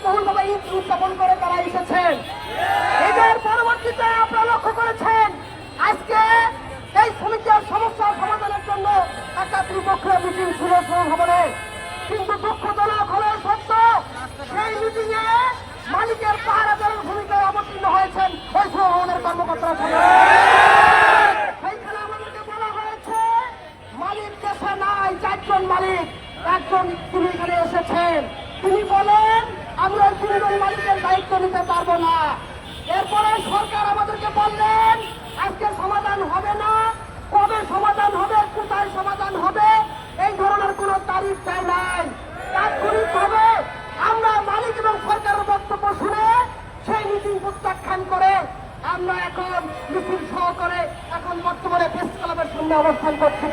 বিলাসবহুলভাবে ঈদ উদযাপন করে তারা এসেছেন। ঈদের পরবর্তীতে আপনারা লক্ষ্য করেছেন আজকে এই শ্রমিকদের সমস্যা সমাধানের জন্য একটা ত্রিপক্ষীয় মিটিং ছিল শ্রম ভবনে, কিন্তু দুঃখজনক হলে সত্য সেই মিটিং এ মালিকের পাহারাদারের ভূমিকায় অবতীর্ণ হয়েছেন ওই শ্রম ভবনের কর্মকর্তারা। সেইখানে আমাদেরকে বলা হয়েছে মালিক দেশে নাই, 4 জন মালিক, একজন তিনি এখানে এসেছেন, তিনি বলেন আমরা 3 জন মালিকের দায়িত্ব নিতে পারবো না। এরপরে সরকার আমাদেরকে বললেন আজকে সমাধান হবে না, কবে সমাধান হবে, কোথায় সমাধান হবে এই ধরনের কোন তারিখ চাই নাই। তাৎক্ষণিকভাবে আমরা মালিক এবং সরকারের বক্তব্য শুনে সেই মিটিং প্রত্যাখ্যান করে আমরা এখন মিছিল সহকারে এখন বর্তমানে প্রেস ক্লাবের সামনে অবস্থান করছি।